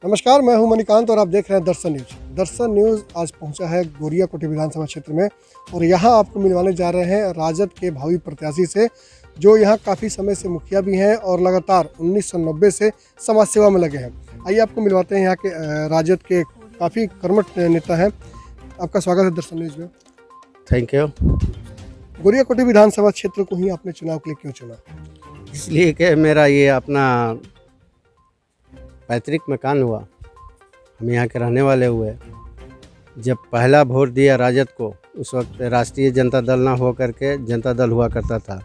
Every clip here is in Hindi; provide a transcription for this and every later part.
नमस्कार, मैं हूं मणिकांत और आप देख रहे हैं दर्शन न्यूज। दर्शन न्यूज आज पहुंचा है गोरियाकोटी विधानसभा क्षेत्र में और यहां आपको मिलवाने जा रहे हैं राजद के भावी प्रत्याशी से, जो यहां काफ़ी समय से मुखिया भी हैं और लगातार 1990 से समाज सेवा में लगे हैं। आइए आपको मिलवाते हैं यहाँ के राजद के काफ़ी कर्मठ नेता हैं। आपका स्वागत है दर्शन न्यूज में। Thank you. गोरियाकोटी विधानसभा क्षेत्र को ही आपने चुनाव के लिए क्यों चुना? इसलिए कि मेरा ये अपना पैतृक मकान हुआ, हम यहाँ के रहने वाले हुए। जब पहला वोट दिया राजद को, उस वक्त राष्ट्रीय जनता दल ना हो करके जनता दल हुआ करता था,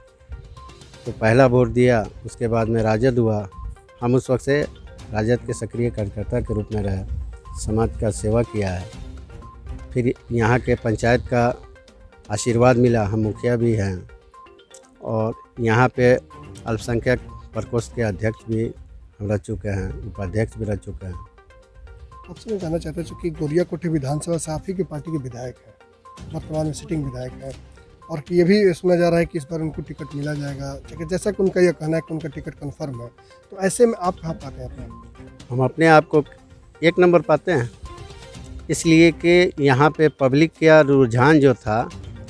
तो पहला वोट दिया, उसके बाद में राजद हुआ। हम उस वक्त से राजद के सक्रिय कार्यकर्ता के रूप में रहे, समाज का सेवा किया है। फिर यहाँ के पंचायत का आशीर्वाद मिला, हम मुखिया भी हैं और यहाँ पे अल्पसंख्यक प्रकोष्ठ के अध्यक्ष भी हम रह चुके हैं, उपाध्यक्ष भी रह चुके हैं। आपसे मैं जानना चाहता हूँ कि गोरियाकोटी विधानसभा से आप ही की पार्टी के विधायक हैं, वर्तमान में सिटिंग विधायक है, और कि ये भी सुना जा रहा है कि इस बार उनको टिकट मिला जाएगा, जैसा कि उनका यह कहना है कि उनका टिकट कन्फर्म है। तो ऐसे में आप कहाँ पाते हैं अपने आप? हम अपने आप को एक नंबर पाते हैं, इसलिए कि यहाँ पे पब्लिक का रुझान जो था,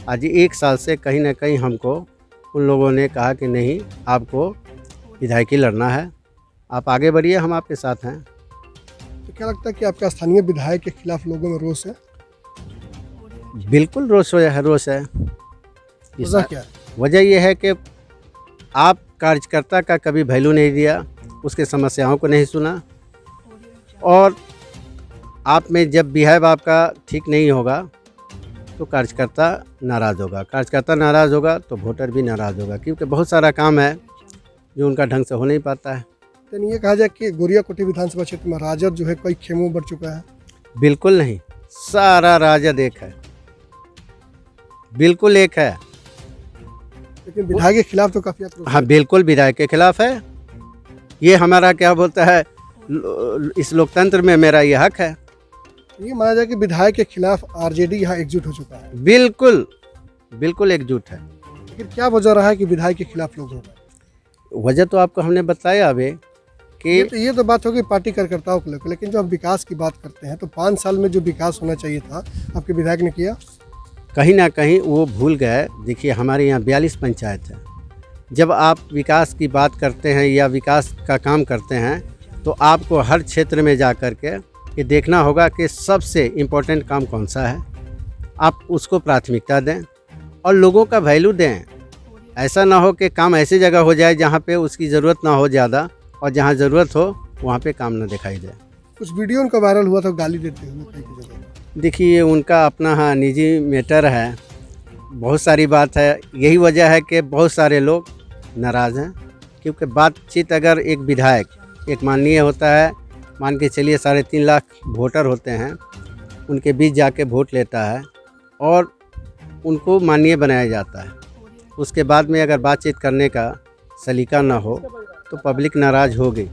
आज 1 साल से कहीं ना कहीं हमको उन लोगों ने कहा कि नहीं, आपको विधायकी लड़ना है, आप आगे बढ़िए, हम आपके साथ हैं। तो क्या लगता है कि आपके स्थानीय विधायक के खिलाफ लोगों में रोष है? बिल्कुल रोष है। वजह क्या है? वजह यह है कि आप कार्यकर्ता का कभी वैल्यू नहीं दिया, उसके समस्याओं को नहीं सुना, और आप में जब बिहेव आपका ठीक नहीं होगा तो कार्यकर्ता नाराज़ होगा, तो वोटर भी नाराज़ होगा, क्योंकि बहुत सारा काम है जो उनका ढंग से हो नहीं पाता है। तो ये कहा जाए कि गोरियाकोटी विधानसभा क्षेत्र में राजद जो है कई खेमों बढ़ चुका है? बिल्कुल नहीं, सारा राजद एक है, बिल्कुल एक है। लेकिन विधायक के खिलाफ तो काफ़ी आक्रोश है। हाँ, बिल्कुल विधायक के खिलाफ है। ये हमारा क्या बोलता है, इस लोकतंत्र में मेरा ये हक है। ये माना जाए कि विधायक के खिलाफ आरजेडी यहाँ एकजुट हो चुका है। बिल्कुल एकजुट है। लेकिन क्या वजह रहा है कि विधायक के खिलाफ लोग हो गए? वजह तो आपको हमने बताया अभी कि ये तो बात होगी पार्टी कार्यकर्ताओं को लेकर, लेकिन जो हम विकास की बात करते हैं तो 5 साल में जो विकास होना चाहिए था, आपके विधायक ने किया? कहीं ना कहीं वो भूल गए। देखिए, हमारे यहाँ 42 पंचायत है। जब आप विकास की बात करते हैं या विकास का काम करते हैं, तो आपको हर क्षेत्र में जा कर के ये देखना होगा कि सबसे इम्पोर्टेंट काम कौन सा है, आप उसको प्राथमिकता दें और लोगों का वैल्यू दें। ऐसा ना हो कि काम ऐसी जगह हो जाए जहाँ पे उसकी ज़रूरत ना हो ज़्यादा, और जहाँ ज़रूरत हो वहाँ पे काम ना दिखाई दे। कुछ वीडियो उनका वायरल हुआ था गाली देते हुए कई की जगह। देखिए, उनका अपना हाँ निजी मैटर है, बहुत सारी बात है। यही वजह है कि बहुत सारे लोग नाराज़ हैं, क्योंकि बातचीत अगर एक विधायक, एक माननीय होता है, मान के चलिए 3.5 लाख वोटर होते हैं, उनके बीच जाके वोट लेता है और उनको माननीय बनाया जाता है। उसके बाद में अगर बातचीत करने का सलीका ना हो तो पब्लिक नाराज़ हो गई।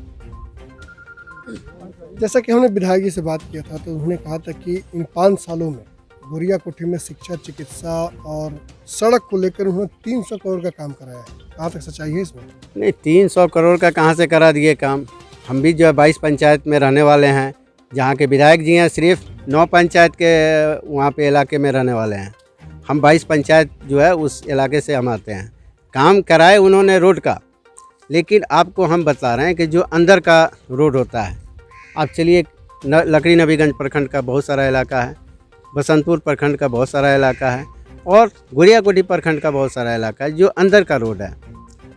जैसा कि हमने विधायक जी से बात किया था, तो उन्होंने कहा था कि इन 5 सालों में गोरियाकोटी में शिक्षा, चिकित्सा और सड़क को लेकर उन्होंने 300 करोड़ का काम कराया है। कहाँ तक सच्चाई है इसमें? नहीं, 300 करोड़ का कहाँ से करा दिए काम। हम भी जो है 22 पंचायत में रहने वाले हैं, जहाँ के विधायक जी हैं सिर्फ 9 पंचायत के वहाँ पे इलाके में रहने वाले हैं। हम 22 पंचायत जो है उस इलाके से हम आते हैं। काम कराए उन्होंने रोड का, लेकिन आपको हम बता रहे हैं कि जो अंदर का रोड होता है, आप चलिए लकड़ी नबीगंज प्रखंड का बहुत सारा इलाका है, बसंतपुर प्रखंड का बहुत सारा इलाका है, और गोरियाकोटी प्रखंड का बहुत सारा इलाका है, जो अंदर का रोड है,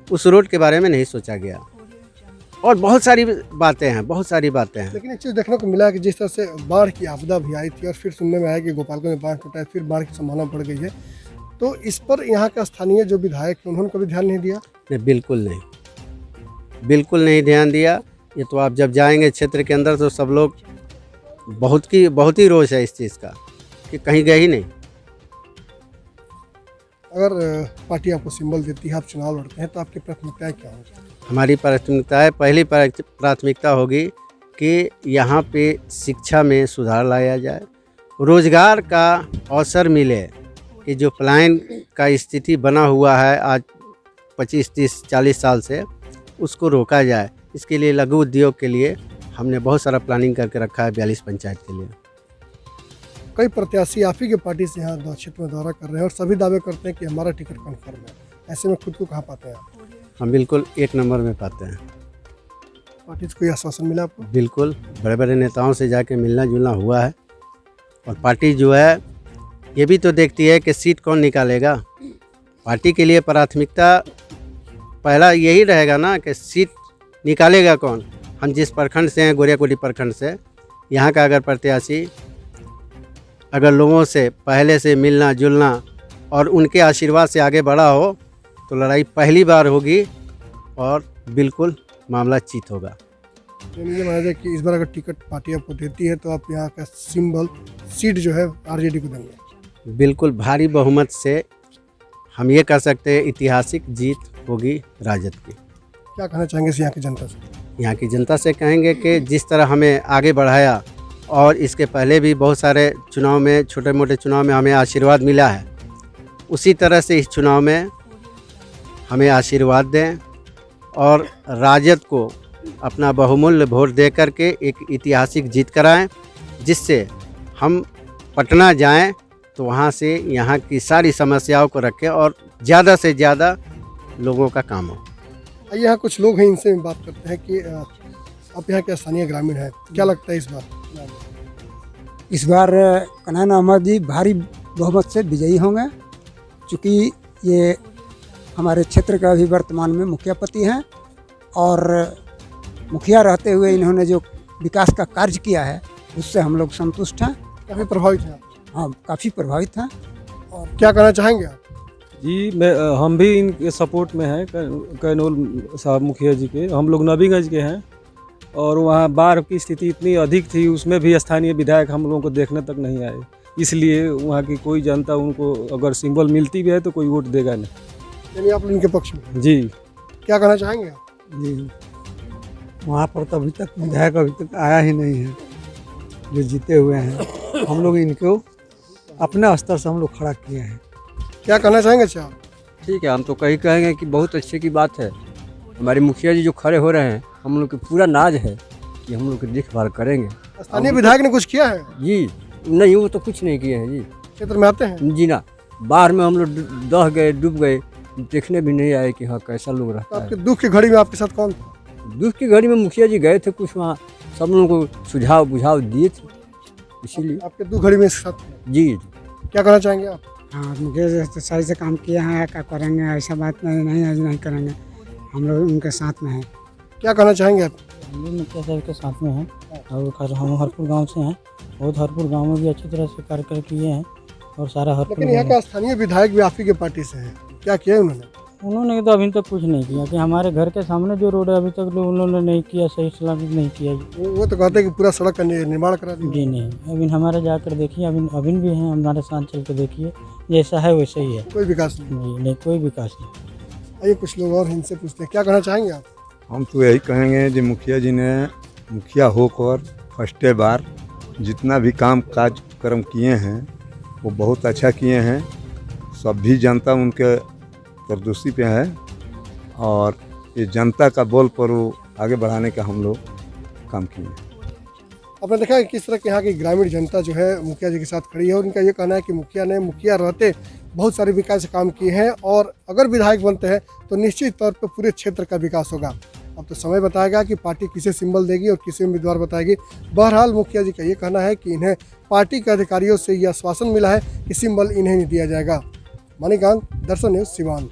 उस रोड के बारे में नहीं सोचा गया। और बहुत सारी बातें हैं। लेकिन एक चीज़ देखने को मिला कि जिस तरह से बाढ़ की आपदा भी आई थी और फिर सुनने में आया कि गोपालगंज में बाढ़ टूटा है, फिर बाढ़ की संभावना बढ़ गई है, तो इस पर यहाँ का स्थानीय जो विधायक है उन्होंने कभी ध्यान नहीं दिया? नहीं, बिल्कुल नहीं ध्यान दिया। ये तो आप जब जाएंगे क्षेत्र के अंदर तो सब लोग बहुत ही रोष है इस चीज़ का कि कहीं गए ही नहीं। अगर पार्टी आपको सिंबल देती है, आप चुनाव लड़ते हैं, तो आपकी प्राथमिकताएं क्या होंगी? हमारी प्राथमिकताएं, पहली प्राथमिकता होगी कि यहाँ पे शिक्षा में सुधार लाया जाए, रोज़गार का अवसर मिले, कि जो पलायन का स्थिति बना हुआ है आज 25, 30, 40 साल से, उसको रोका जाए। इसके लिए लघु उद्योग के लिए हमने बहुत सारा प्लानिंग करके रखा है 42 पंचायत के लिए। कई प्रत्याशी आप ही के पार्टी से यहाँ क्षेत्र में दौरा कर रहे हैं और सभी दावे करते हैं कि हमारा टिकट कन्फर्म है। ऐसे में खुद को कहाँ पाते हैं आप? हम बिल्कुल 1 नंबर में पाते हैं। पार्टी से कोई आश्वासन मिला आपको? बिल्कुल, बड़े बड़े नेताओं से जाके मिलना जुलना हुआ है और पार्टी जो है ये भी तो देखती है कि सीट कौन निकालेगा। पार्टी के लिए प्राथमिकता पहला यही रहेगा ना कि सीट निकालेगा कौन। हम जिस प्रखंड से हैं, गोरियाकोटी प्रखंड से, यहाँ का अगर प्रत्याशी अगर लोगों से पहले से मिलना जुलना और उनके आशीर्वाद से आगे बढ़ा हो तो लड़ाई पहली बार होगी और बिल्कुल मामला जीत होगा। यानी ये माना जाए कि इस बार अगर टिकट पार्टी आपको देती है तो आप यहाँ का सिंबल सीट जो है आरजेडी को देंगे? बिल्कुल भारी बहुमत से हम ये कह सकते हैं ऐतिहासिक जीत होगी राजद की। क्या कहना चाहेंगे इस यहाँ की जनता से? यहाँ की जनता से कहेंगे कि जिस तरह हमें आगे बढ़ाया और इसके पहले भी बहुत सारे चुनाव में, छोटे मोटे चुनाव में हमें आशीर्वाद मिला है, उसी तरह से इस चुनाव में हमें आशीर्वाद दें और राजद को अपना बहुमूल्य वोट दे करके एक ऐतिहासिक जीत कराएं, जिससे हम पटना जाएं तो वहाँ से यहाँ की सारी समस्याओं को रखें और ज़्यादा से ज़्यादा लोगों का काम हो। आइए यहाँ कुछ लोग हैं, इनसे बात करते हैं कि आप यहाँ के स्थानीय ग्रामीण हैं, क्या लगता है इस बार? इस बार कन्हैया अहमद जी भारी बहुमत से विजयी होंगे, चूँकि ये हमारे क्षेत्र का अभी वर्तमान में मुखिया पति हैं और मुखिया रहते हुए इन्होंने जो विकास का कार्य किया है उससे हम लोग संतुष्ट हैं। काफ़ी प्रभावित हैं? हाँ, काफ़ी प्रभावित हैं। और क्या कहना चाहेंगे आप? जी हम भी इनके सपोर्ट में हैं, कैनोल साहब मुखिया जी के। हम लोग नबीगंज के हैं और वहाँ बाढ़ की स्थिति इतनी अधिक थी, उसमें भी स्थानीय विधायक हम लोगों को देखने तक नहीं आए, इसलिए वहाँ की कोई जनता उनको अगर सिंबल मिलती भी है तो कोई वोट देगा नहीं। यानी आप इनके पक्ष में? जी। क्या कहना चाहेंगे आप? जी, वहाँ पर तो अभी तक विधायक अभी तक आया ही नहीं है जो जीते हुए हैं। हम लोग इनको अपने स्तर से हम लोग खड़ा किए हैं। क्या कहना चाहेंगे अच्छा आप? ठीक है, हम तो कहीं कहेंगे कि बहुत अच्छे की बात है। हमारे मुखिया जी जो खड़े हो रहे हैं, हम लोग की पूरा नाज है कि हम लोग की देखभाल करेंगे। स्थानीय विधायक ने कुछ किया है? जी नहीं, वो तो कुछ नहीं किए हैं जी। क्षेत्र में आते हैं? जी ना, बाढ़ में हम लोग दह गए, डूब गए, देखने भी नहीं आए कि हाँ कैसा लोग तो रहता आपके है। दुख की घड़ी में आपके साथ कौन था? दुख की घड़ी में मुखिया जी गए थे, कुछ वहाँ सब लोगों को सुझाव बुझाव दिए थे, इसीलिए। आपके दुख घड़ी में इसके साथ थे? जी। क्या कहना चाहेंगे आप? हाँ, मुखिया जी तो सही से काम किया है, क्या करेंगे ऐसा बात नहीं करेंगे, हम लोग उनके साथ में हैं। क्या कहना चाहेंगे आप? हम भी मुखिया साहब के साथ में हैं और हम हरपुर गांव से हैं। बहुत हरपुर गांव में भी अच्छी तरह से कार्य किए हैं और सारा हरपुर। लेकिन यहाँ का स्थानीय विधायक भी आप ही के पार्टी से है, क्या किया है उन्होंने? उन्होंने तो अभी तक कुछ नहीं किया कि हमारे घर के सामने जो रोड है अभी तक उन्होंने नहीं किया, सही सलामत नहीं किया जी। वो तो कहते हैं कि पूरा सड़क का निर्माण करा दिया। जी नहीं, अभी हमारे जाकर देखिए, अभी भी हैं, हमारे साथ चल के देखिए, जैसा है वैसा ही है, कोई विकास नहीं। जी नहीं, कोई विकास नहीं। आइए कुछ लोग और इनसे पूछते हैं, क्या कहना चाहेंगे आप? हम तो यही कहेंगे जो मुखिया जी ने मुखिया होकर फर्स्टे बार जितना भी काम काज कर्म किए हैं वो बहुत अच्छा किए हैं। सब भी जनता उनके तरदुस्ती पे है और ये जनता का बोल पर वो आगे बढ़ाने का हम लोग काम किए हैं। आपने देखा है किस तरह के यहाँ की ग्रामीण जनता जो है मुखिया जी के साथ खड़ी है और उनका ये कहना है कि मुखिया ने मुखिया रहते बहुत सारे विकास काम किए हैं और अगर विधायक बनते हैं तो निश्चित तौर पर पूरे क्षेत्र का विकास होगा। अब तो समय बताएगा कि पार्टी किसे सिंबल देगी और किसे उम्मीदवार बताएगी। बहरहाल मुखिया जी का ये कहना है कि इन्हें पार्टी के अधिकारियों से यह आश्वासन मिला है कि सिंबल इन्हें नहीं दिया जाएगा। मणिकांत, दर्शन न्यूज़, सिवान।